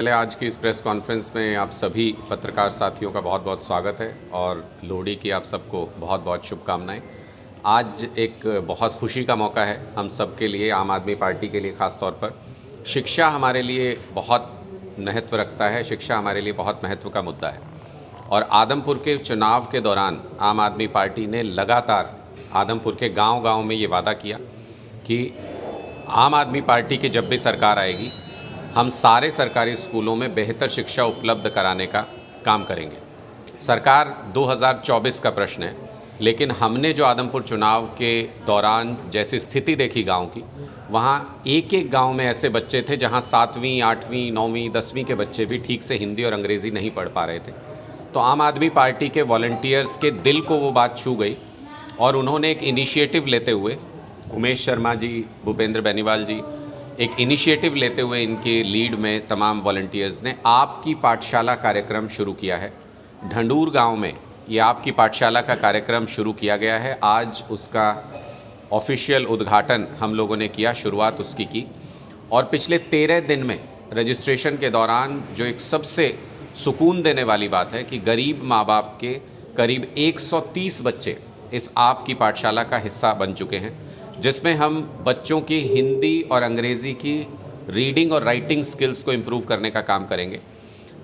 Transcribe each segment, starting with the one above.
पहले आज की इस प्रेस कॉन्फ्रेंस में आप सभी पत्रकार साथियों का बहुत बहुत स्वागत है और लोहड़ी की आप सबको बहुत बहुत शुभकामनाएं। आज एक बहुत खुशी का मौका है हम सब के लिए, आम आदमी पार्टी के लिए ख़ास तौर पर। शिक्षा हमारे लिए बहुत महत्व रखता है, शिक्षा हमारे लिए बहुत महत्व का मुद्दा है और आदमपुर के चुनाव के दौरान आम आदमी पार्टी ने लगातार आदमपुर के गाँव-गाँव में ये वादा किया कि आम आदमी पार्टी की जब भी सरकार आएगी हम सारे सरकारी स्कूलों में बेहतर शिक्षा उपलब्ध कराने का काम करेंगे। सरकार 2024 का प्रश्न है, लेकिन हमने जो आदमपुर चुनाव के दौरान जैसी स्थिति देखी गांव की, वहाँ एक एक गांव में ऐसे बच्चे थे जहां 7वीं, 8वीं, 9वीं, 10वीं के बच्चे भी ठीक से हिंदी और अंग्रेज़ी नहीं पढ़ पा रहे थे। तो आम आदमी पार्टी के वॉलंटियर्स के दिल को वो बात छू गई और उन्होंने एक इनिशिएटिव लेते हुए, उमेश शर्मा जी, भूपेंद्र बेनीवाल जी, एक इनिशिएटिव लेते हुए इनके लीड में तमाम वॉलंटियर्स ने आपकी पाठशाला कार्यक्रम शुरू किया है। ढंडूर गांव में ये आपकी पाठशाला का कार्यक्रम शुरू किया गया है। आज उसका ऑफिशियल उद्घाटन हम लोगों ने किया, शुरुआत उसकी की और पिछले 13 दिन में रजिस्ट्रेशन के दौरान जो एक सबसे सुकून देने वाली बात है कि गरीब माँ बाप के करीब 130 बच्चे इस आपकी पाठशाला का हिस्सा बन चुके हैं, जिसमें हम बच्चों की हिंदी और अंग्रेज़ी की रीडिंग और राइटिंग स्किल्स को इम्प्रूव करने का काम करेंगे।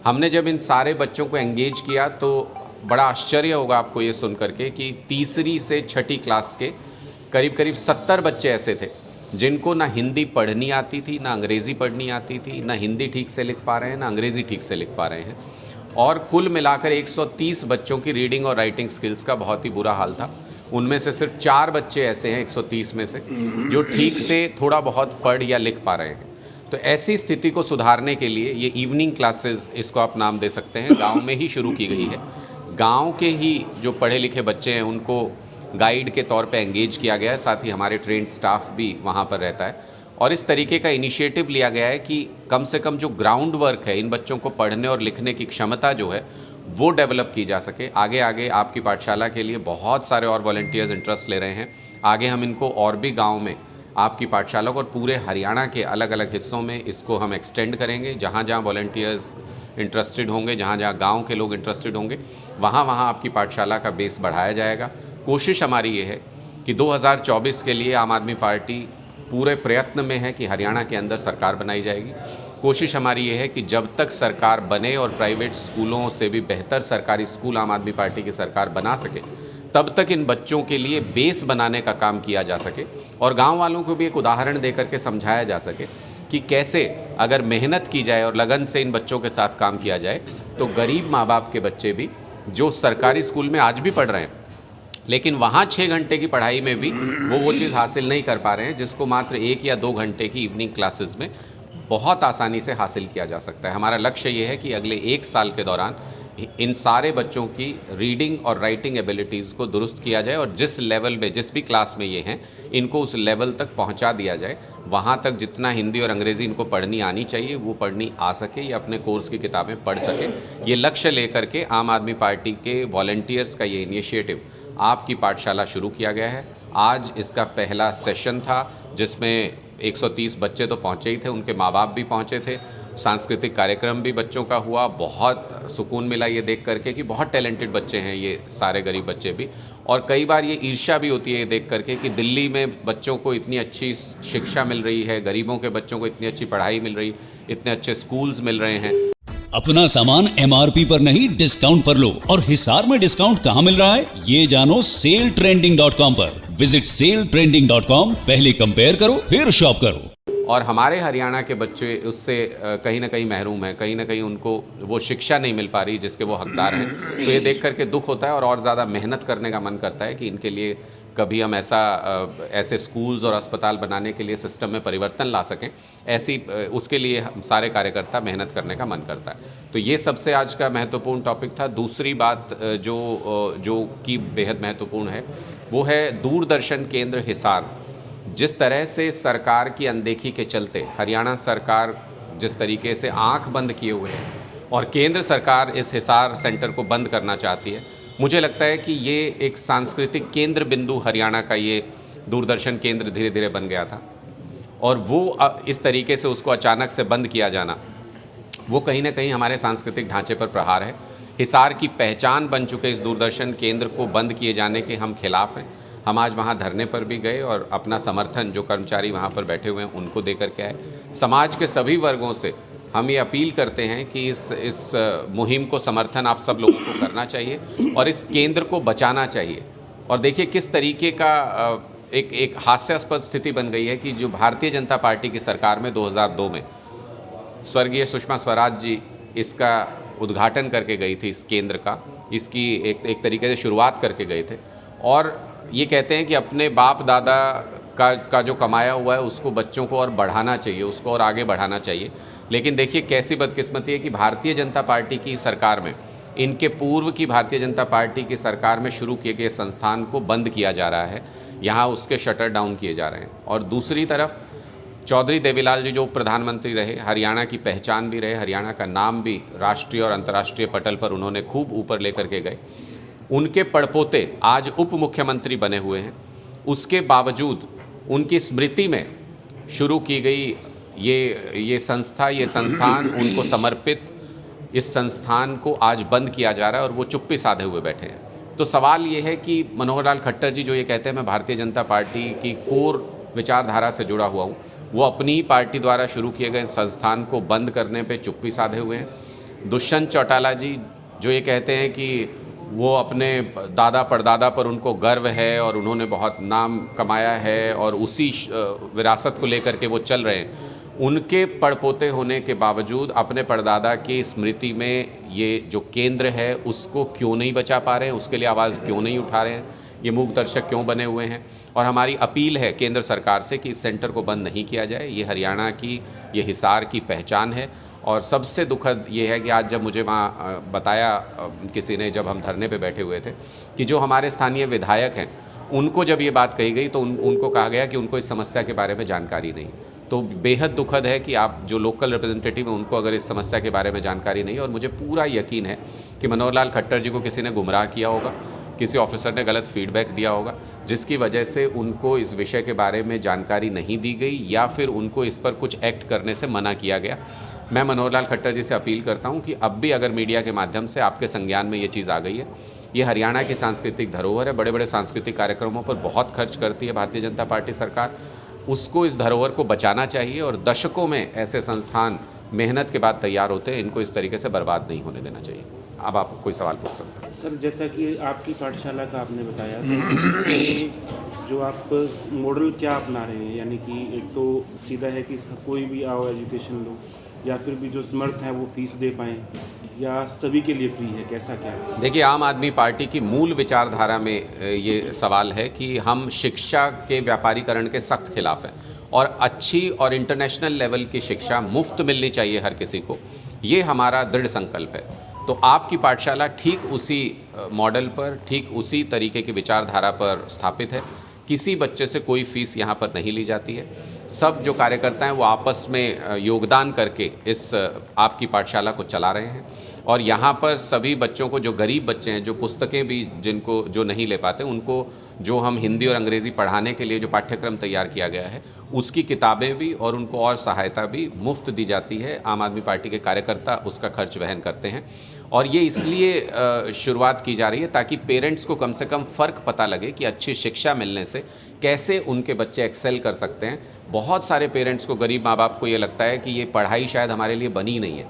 हमने जब इन सारे बच्चों को एंगेज किया तो बड़ा आश्चर्य होगा आपको ये सुन करके कि तीसरी से छठी क्लास के करीब 70 बच्चे ऐसे थे जिनको ना हिंदी पढ़नी आती थी, ना अंग्रेज़ी पढ़नी आती थी, ना हिंदी ठीक से लिख पा रहे हैं, ना अंग्रेज़ी ठीक से लिख पा रहे हैं और कुल मिलाकर 130 बच्चों की रीडिंग और राइटिंग स्किल्स का बहुत ही बुरा हाल था। उनमें से सिर्फ 4 बच्चे ऐसे हैं 130 में से जो ठीक से थोड़ा बहुत पढ़ या लिख पा रहे हैं। तो ऐसी स्थिति को सुधारने के लिए ये इवनिंग क्लासेस, इसको आप नाम दे सकते हैं, गांव में ही शुरू की गई है। गांव के ही जो पढ़े लिखे बच्चे हैं उनको गाइड के तौर पे एंगेज किया गया है, साथ ही हमारे ट्रेंड स्टाफ भी वहाँ पर रहता है और इस तरीके का इनिशिएटिव लिया गया है कि कम से कम जो ग्राउंड वर्क है, इन बच्चों को पढ़ने और लिखने की क्षमता जो है वो डेवलप की जा सके। आगे आगे आपकी पाठशाला के लिए बहुत सारे और वॉलंटियर्स इंटरेस्ट ले रहे हैं। आगे हम इनको और भी गांव में आपकी पाठशाला को और पूरे हरियाणा के अलग अलग हिस्सों में इसको हम एक्सटेंड करेंगे। जहां जहां वॉलंटियर्स इंटरेस्टेड होंगे, जहां जहां गांव के लोग इंटरेस्टेड होंगे, वहां वहां आपकी पाठशाला का बेस बढ़ाया जाएगा। कोशिश हमारी ये है कि 2024 के लिए आम आदमी पार्टी पूरे प्रयत्न में है कि हरियाणा के अंदर सरकार बनाई जाएगी। कोशिश हमारी ये है कि जब तक सरकार बने और प्राइवेट स्कूलों से भी बेहतर सरकारी स्कूल आम आदमी पार्टी की सरकार बना सके, तब तक इन बच्चों के लिए बेस बनाने का काम किया जा सके और गांव वालों को भी एक उदाहरण दे करके समझाया जा सके कि कैसे अगर मेहनत की जाए और लगन से इन बच्चों के साथ काम किया जाए तो गरीब माँ बाप के बच्चे भी जो सरकारी स्कूल में आज भी पढ़ रहे हैं, लेकिन वहाँ 6 घंटे की पढ़ाई में भी वो चीज़ हासिल नहीं कर पा रहे हैं जिसको मात्र 1 या 2 घंटे की इवनिंग क्लासेस में बहुत आसानी से हासिल किया जा सकता है। हमारा लक्ष्य ये है कि अगले 1 साल के दौरान इन सारे बच्चों की रीडिंग और राइटिंग एबिलिटीज़ को दुरुस्त किया जाए और जिस लेवल में, जिस भी क्लास में ये हैं, इनको उस लेवल तक पहुंचा दिया जाए। वहां तक जितना हिंदी और अंग्रेज़ी इनको पढ़नी आनी चाहिए वो पढ़नी आ सके या अपने कोर्स की किताबें पढ़ सके। ये लक्ष्य लेकर के आम आदमी पार्टी के वॉलंटियर्स का ये इनिशिएटिव आपकी पाठशाला शुरू किया गया है। आज इसका पहला सेशन था जिसमें 130 बच्चे तो पहुँचे ही थे, उनके माँ बाप भी पहुँचे थे। सांस्कृतिक कार्यक्रम भी बच्चों का हुआ। बहुत सुकून मिला ये देख करके कि बहुत टैलेंटेड बच्चे हैं ये सारे गरीब बच्चे भी। और कई बार ये ईर्ष्या भी होती है ये देख करके कि दिल्ली में बच्चों को इतनी अच्छी शिक्षा मिल रही है, गरीबों के बच्चों को इतनी अच्छी पढ़ाई मिल रही, इतने अच्छे स्कूल्स मिल रहे हैं। अपना सामान MRP पर नहीं, डिस्काउंट पर लो। और हिसार में डिस्काउंट कहाँ मिल रहा है ये जानो सेलट्रेंडिंग.com पर। विजिट सेलट्रेंडिंग.com, पहले कंपेयर करो फिर शॉप करो। और हमारे हरियाणा के बच्चे उससे कहीं ना कहीं महरूम हैं, कहीं ना कहीं उनको वो शिक्षा नहीं मिल पा रही जिसके वो हकदार हैं। तो ये देख करके दुख होता है और ज़्यादा मेहनत करने का मन करता है कि इनके लिए कभी हम ऐसे स्कूल्स और अस्पताल बनाने के लिए सिस्टम में परिवर्तन ला सकें, उसके लिए हम सारे कार्यकर्ता मेहनत करने का मन करता है। तो ये सबसे आज का महत्वपूर्ण टॉपिक था। दूसरी बात जो कि बेहद महत्वपूर्ण है वो है दूरदर्शन केंद्र हिसार। जिस तरह से सरकार की अनदेखी के चलते हरियाणा सरकार जिस तरीके से आंख बंद किए हुए है और केंद्र सरकार इस हिसार सेंटर को बंद करना चाहती है, मुझे लगता है कि ये एक सांस्कृतिक केंद्र बिंदु हरियाणा का ये दूरदर्शन केंद्र धीरे धीरे बन गया था और वो इस तरीके से उसको अचानक से बंद किया जाना वो कहीं ना कहीं हमारे सांस्कृतिक ढांचे पर प्रहार है। हिसार की पहचान बन चुके इस दूरदर्शन केंद्र को बंद किए जाने के हम खिलाफ हैं। हम आज वहाँ धरने पर भी गए और अपना समर्थन जो कर्मचारी वहाँ पर बैठे हुए हैं उनको देकर के आए। समाज के सभी वर्गों से हम ये अपील करते हैं कि इस मुहिम को समर्थन आप सब लोगों को करना चाहिए और इस केंद्र को बचाना चाहिए। और देखिए किस तरीके का एक हास्यास्पद स्थिति बन गई है कि जो भारतीय जनता पार्टी की सरकार में 2002 में स्वर्गीय सुषमा स्वराज जी इसका उद्घाटन करके गई थी, इस केंद्र का, इसकी एक तरीके से शुरुआत करके गए थे और ये कहते हैं कि अपने बाप दादा का जो कमाया हुआ है उसको बच्चों को और बढ़ाना चाहिए, उसको और आगे बढ़ाना चाहिए। लेकिन देखिए कैसी बदकिस्मती है कि भारतीय जनता पार्टी की सरकार में, इनके पूर्व की भारतीय जनता पार्टी की सरकार में शुरू किए गए संस्थान को बंद किया जा रहा है, यहाँ उसके शटर डाउन किए जा रहे हैं। और दूसरी तरफ चौधरी देवीलाल जी जो प्रधानमंत्री रहे, हरियाणा की पहचान भी रहे, हरियाणा का नाम भी राष्ट्रीय और अंतर्राष्ट्रीय पटल पर उन्होंने खूब ऊपर लेकर के गए, उनके पड़पोते आज उप मुख्यमंत्री बने हुए हैं। उसके बावजूद उनकी स्मृति में शुरू की गई ये संस्थान उनको समर्पित इस संस्थान को आज बंद किया जा रहा है और वो चुप्पी साधे हुए बैठे हैं। तो सवाल ये है कि मनोहर लाल खट्टर जी जो ये कहते हैं मैं भारतीय जनता पार्टी की कोर विचारधारा से जुड़ा हुआ हूँ, वो अपनी ही पार्टी द्वारा शुरू किए गए संस्थान को बंद करने पे चुप्पी साधे हुए हैं। दुष्यंत चौटाला जी जो ये कहते हैं कि वो अपने दादा परदादा पर उनको गर्व है और उन्होंने बहुत नाम कमाया है और उसी विरासत को लेकर के वो चल रहे हैं, उनके पड़पोते होने के बावजूद अपने परदादा की स्मृति में ये जो केंद्र है उसको क्यों नहीं बचा पा रहे हैं, उसके लिए आवाज़ क्यों नहीं उठा रहे हैं, ये मूक दर्शक क्यों बने हुए हैं। और हमारी अपील है केंद्र सरकार से कि इस सेंटर को बंद नहीं किया जाए। ये हरियाणा की, ये हिसार की पहचान है। और सबसे दुखद ये है कि आज जब मुझे वहाँ बताया किसी ने, जब हम धरने पे बैठे हुए थे, कि जो हमारे स्थानीय विधायक हैं उनको जब ये बात कही गई तो उनको कहा गया कि उनको इस समस्या के बारे में जानकारी नहीं। तो बेहद दुखद है कि आप जो लोकल रिप्रेजेंटेटिव हैं उनको अगर इस समस्या के बारे में जानकारी नहीं है। और मुझे पूरा यकीन है कि मनोहर लाल खट्टर जी को किसी ने गुमराह किया होगा, किसी ऑफिसर ने गलत फीडबैक दिया होगा, जिसकी वजह से उनको इस विषय के बारे में जानकारी नहीं दी गई या फिर उनको इस पर कुछ एक्ट करने से मना किया गया। मैं मनोहर लाल खट्टर जी से अपील करता हूं कि अब भी अगर मीडिया के माध्यम से आपके संज्ञान में ये चीज़ आ गई है, ये हरियाणा की सांस्कृतिक धरोहर है, बड़े बड़े सांस्कृतिक कार्यक्रमों पर बहुत खर्च करती है भारतीय जनता पार्टी सरकार, उसको इस धरोहर को बचाना चाहिए। और दशकों में ऐसे संस्थान मेहनत के बाद तैयार होते हैं, इनको इस तरीके से बर्बाद नहीं होने देना चाहिए। अब आप कोई सवाल पूछ सकते हैं। सर, जैसा कि आपकी पाठशाला का आपने बताया, तो जो आप मॉडल क्या अपना रहे हैं, यानी कि एक तो सीधा है कि कोई भी आओ एजुकेशन लो, या फिर भी जो समर्थ हैं वो फीस दे पाएँ, या सभी के लिए फ्री है, कैसा क्या है? देखिए, आम आदमी पार्टी की मूल विचारधारा में ये सवाल है कि हम शिक्षा के व्यापारीकरण के सख्त खिलाफ हैं और अच्छी और इंटरनेशनल लेवल की शिक्षा मुफ्त मिलनी चाहिए हर किसी को, ये हमारा दृढ़ संकल्प है। तो आपकी पाठशाला ठीक उसी मॉडल पर, ठीक उसी तरीके की विचारधारा पर स्थापित है। किसी बच्चे से कोई फीस यहाँ पर नहीं ली जाती है। सब जो कार्यकर्ता हैं वो आपस में योगदान करके इस आपकी पाठशाला को चला रहे हैं। और यहाँ पर सभी बच्चों को, जो गरीब बच्चे हैं, जो पुस्तकें भी जिनको जो नहीं ले पाते, उनको जो हम हिंदी और अंग्रेज़ी पढ़ाने के लिए जो पाठ्यक्रम तैयार किया गया है उसकी किताबें भी और उनको और सहायता भी मुफ्त दी जाती है। आम आदमी पार्टी के कार्यकर्ता उसका खर्च वहन करते हैं और ये इसलिए शुरुआत की जा रही है ताकि पेरेंट्स को कम से कम फ़र्क पता लगे कि अच्छी शिक्षा मिलने से कैसे उनके बच्चे एक्सेल कर सकते हैं। बहुत सारे पेरेंट्स को, गरीब माँ बाप को ये लगता है कि ये पढ़ाई शायद हमारे लिए बनी नहीं है,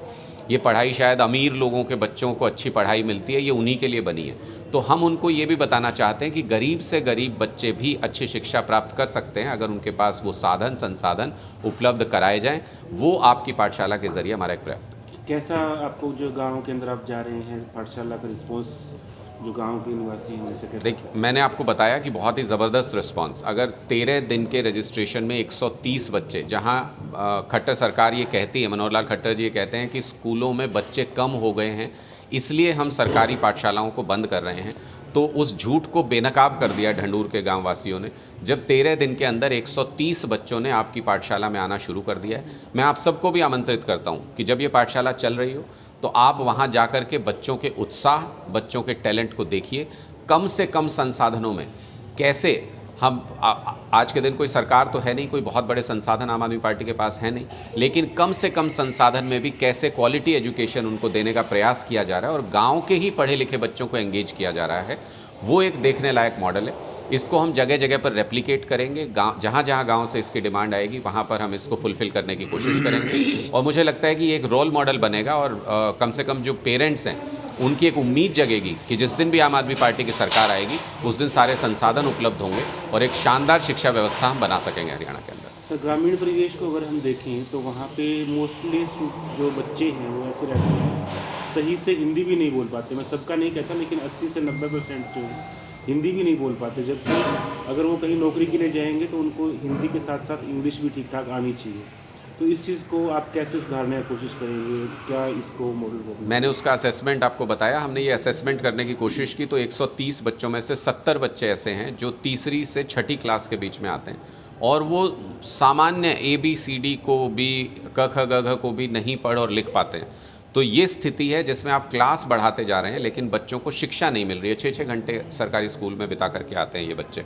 ये पढ़ाई शायद अमीर लोगों के बच्चों को अच्छी पढ़ाई मिलती है, ये उन्हीं के लिए बनी है। तो हम उनको ये भी बताना चाहते हैं कि गरीब से गरीब बच्चे भी अच्छी शिक्षा प्राप्त कर सकते हैं अगर उनके पास वो साधन संसाधन उपलब्ध कराए जाएं। वो आपकी पाठशाला के जरिए हमारा एक प्रयास। कैसा आपको जो गाँव के अंदर आप जा रहे हैं, पाठशाला का रिस्पॉन्स जो गांव के निवासी हैं उनसे कैसे? देखिए, मैंने आपको बताया कि बहुत ही ज़बरदस्त रिस्पांस। अगर 13 दिन के रजिस्ट्रेशन में 130 बच्चे, जहां खट्टर सरकार ये कहती है, मनोहर लाल खट्टर जी ये कहते हैं कि स्कूलों में बच्चे कम हो गए हैं इसलिए हम सरकारी पाठशालाओं को बंद कर रहे हैं, तो उस झूठ को बेनकाब कर दिया ढंडूर के गाँव वासियों ने, जब 13 दिन के अंदर 130 बच्चों ने आपकी पाठशाला में आना शुरू कर दिया है। मैं आप सबको भी आमंत्रित करता हूँ कि जब ये पाठशाला चल रही हो तो आप वहाँ जाकर के बच्चों के उत्साह, बच्चों के टैलेंट को देखिए। कम से कम संसाधनों में कैसे आज के दिन कोई सरकार तो है नहीं, कोई बहुत बड़े संसाधन आम आदमी पार्टी के पास है नहीं, लेकिन कम से कम संसाधन में भी कैसे क्वालिटी एजुकेशन उनको देने का प्रयास किया जा रहा है और गांव के ही पढ़े लिखे बच्चों को एंगेज किया जा रहा है, वो एक देखने लायक मॉडल है। इसको हम जगह जगह पर रेप्लिकेट करेंगे, गाँव जहाँ जहाँ गाँव से इसकी डिमांड आएगी वहाँ पर हम इसको फुलफ़िल करने की कोशिश करेंगे। और मुझे लगता है कि ये एक रोल मॉडल बनेगा और कम से कम जो पेरेंट्स हैं उनकी एक उम्मीद जगेगी कि जिस दिन भी आम आदमी पार्टी की सरकार आएगी उस दिन सारे संसाधन उपलब्ध होंगे और एक शानदार शिक्षा व्यवस्था हम बना सकेंगे हरियाणा के अंदर। सर, ग्रामीण परिवेश को अगर हम देखें तो वहाँ पे मोस्टली जो बच्चे हैं वो ऐसे रहते हैं, सही से हिंदी भी नहीं बोल पाते। मैं सबका नहीं कहता, लेकिन 80 से 90% जो हिंदी भी नहीं बोल पाते, जबकि अगर वो कहीं नौकरी के लिए जाएंगे तो उनको हिंदी के साथ साथ इंग्लिश भी ठीक ठाक आनी चाहिए। तो इस चीज़ को आप कैसे सुधारने की कोशिश करेंगे, क्या इसको मॉडल को? मैंने उसका असेसमेंट आपको बताया, हमने ये असेसमेंट करने की कोशिश की तो 130 बच्चों में से 70 बच्चे ऐसे हैं जो तीसरी से छठी क्लास के बीच में आते हैं और वो सामान्य ABCD को भी, क ख ग घ को भी नहीं पढ़ और लिख पाते हैं। तो ये स्थिति है जिसमें आप क्लास बढ़ाते जा रहे हैं लेकिन बच्चों को शिक्षा नहीं मिल रही है। 6-6 घंटे सरकारी स्कूल में बिता करके आते हैं ये बच्चे,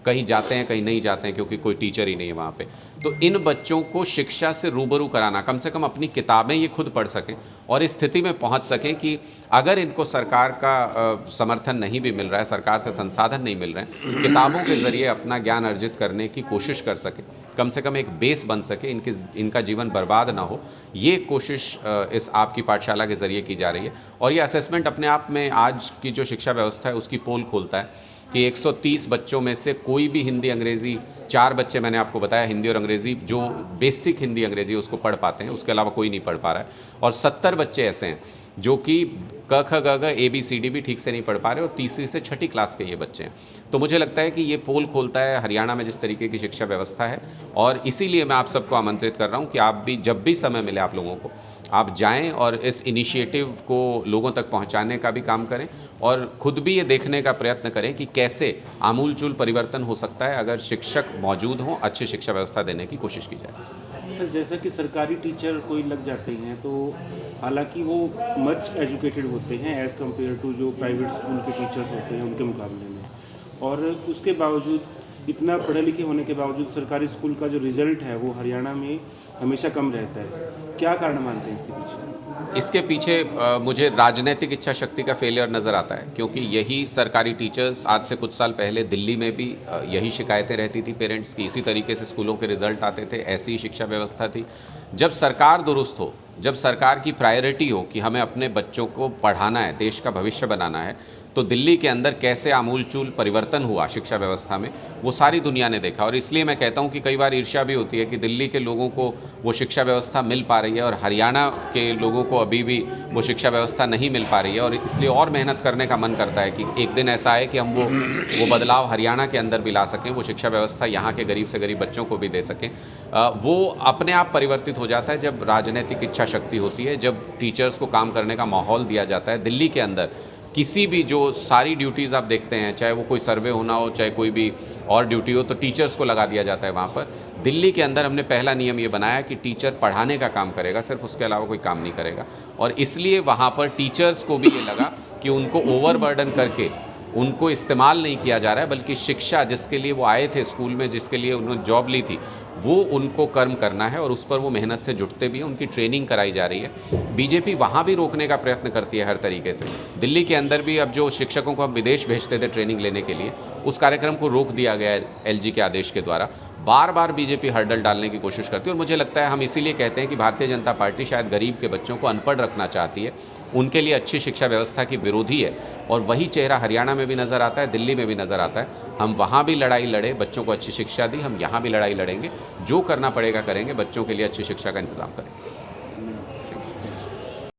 कहीं जाते हैं कहीं नहीं जाते हैं क्योंकि कोई टीचर ही नहीं है वहाँ पे। तो इन बच्चों को शिक्षा से रूबरू कराना, कम से कम अपनी किताबें ये खुद पढ़ सकें और इस स्थिति में पहुँच सकें कि अगर इनको सरकार का समर्थन नहीं भी मिल रहा है, सरकार से संसाधन नहीं मिल रहे हैं, किताबों के ज़रिए अपना ज्ञान अर्जित करने की कोशिश कर सकें, कम से कम एक बेस बन सके, इनका जीवन बर्बाद ना हो। ये कोशिश इस आपकी पाठशाला के ज़रिए की जा रही है। और ये असेसमेंट अपने आप में आज की जो शिक्षा व्यवस्था है उसकी पोल खोलता है कि 130 बच्चों में से कोई भी हिंदी अंग्रेज़ी, 4 बच्चे मैंने आपको बताया हिंदी और अंग्रेज़ी, जो बेसिक हिंदी अंग्रेज़ी उसको पढ़ पाते हैं, उसके अलावा कोई नहीं पढ़ पा रहा है। और 70 बच्चे ऐसे हैं जो कि क ख ग घ ABCD भी ठीक से नहीं पढ़ पा रहे और तीसरी से छठी क्लास के ये बच्चे हैं। तो मुझे लगता है कि ये पोल खोलता है हरियाणा में जिस तरीके की शिक्षा व्यवस्था है और इसीलिए मैं आप सबको आमंत्रित कर रहा हूँ कि आप भी जब भी समय मिले आप लोगों को, आप जाएं और इस इनिशिएटिव को लोगों तक पहुंचाने का भी काम करें और खुद भी ये देखने का प्रयत्न करें कि कैसे आमूलचूल परिवर्तन हो सकता है अगर शिक्षक मौजूद हों, अच्छी शिक्षा व्यवस्था देने की कोशिश की जाए। सर, जैसा कि सरकारी टीचर कोई लग जाते हैं तो हालांकि वो मच एजुकेटेड होते हैं एज़ कम्पेयर टू जो प्राइवेट स्कूल के टीचर्स होते हैं उनके मुकाबले में, और उसके बावजूद, इतना पढ़े लिखे होने के बावजूद सरकारी स्कूल का जो रिज़ल्ट है वो हरियाणा में हमेशा कम रहता है। क्या कारण मानते हैं इसके पीछे? इसके पीछे मुझे राजनीतिक इच्छा शक्ति का फेलियर नज़र आता है, क्योंकि यही सरकारी टीचर्स आज से कुछ साल पहले दिल्ली में भी यही शिकायतें रहती थी पेरेंट्स की, इसी तरीके से स्कूलों के रिजल्ट आते थे, ऐसी ही शिक्षा व्यवस्था थी। जब सरकार दुरुस्त हो, जब सरकार की प्रायोरिटी हो कि हमें अपने बच्चों को पढ़ाना है, देश का भविष्य बनाना है, तो दिल्ली के अंदर कैसे आमूलचूल परिवर्तन हुआ शिक्षा व्यवस्था में वो सारी दुनिया ने देखा। और इसलिए मैं कहता हूँ कि कई बार ईर्ष्या भी होती है कि दिल्ली के लोगों को वो शिक्षा व्यवस्था मिल पा रही है और हरियाणा के लोगों को अभी भी वो शिक्षा व्यवस्था नहीं मिल पा रही है, और इसलिए और मेहनत करने का मन करता है कि एक दिन ऐसा आए कि हम वो बदलाव हरियाणा के अंदर भी ला सकें, वो शिक्षा व्यवस्था यहाँ के गरीब से गरीब बच्चों को भी दे सकें। वो अपने आप परिवर्तित हो जाता है जब राजनीतिक इच्छा शक्ति होती है, जब टीचर्स को काम करने का माहौल दिया जाता है। दिल्ली के अंदर किसी भी जो सारी ड्यूटीज़ आप देखते हैं, चाहे वो कोई सर्वे होना हो, चाहे कोई भी और ड्यूटी हो, तो टीचर्स को लगा दिया जाता है वहाँ पर। दिल्ली के अंदर हमने पहला नियम ये बनाया कि टीचर पढ़ाने का काम करेगा, सिर्फ उसके अलावा कोई काम नहीं करेगा। और इसलिए वहाँ पर टीचर्स को भी ये लगा कि उनको ओवरबर्डन करके उनको इस्तेमाल नहीं किया जा रहा है, बल्कि शिक्षा जिसके लिए वो आए थे स्कूल में, जिसके लिए उन्होंने जॉब ली थी, वो उनको कर्म करना है और उस पर वो मेहनत से जुटते भी हैं, उनकी ट्रेनिंग कराई जा रही है। बीजेपी वहाँ भी रोकने का प्रयत्न करती है हर तरीके से। दिल्ली के अंदर भी अब जो शिक्षकों को हम विदेश भेजते थे ट्रेनिंग लेने के लिए, उस कार्यक्रम को रोक दिया गया है LG के आदेश के द्वारा। बार बार बीजेपी हर्डल डालने की कोशिश करती है और मुझे लगता है हम इसीलिए कहते हैं कि भारतीय जनता पार्टी शायद गरीब के बच्चों को अनपढ़ रखना चाहती है, उनके लिए अच्छी शिक्षा व्यवस्था की विरोधी है। और वही चेहरा हरियाणा में भी नज़र आता है, दिल्ली में भी नज़र आता है। हम वहाँ भी लड़ाई लड़े, बच्चों को अच्छी शिक्षा दी, हम यहाँ भी लड़ाई लड़ेंगे, जो करना पड़ेगा करेंगे, बच्चों के लिए अच्छी शिक्षा का इंतज़ाम करेंगे।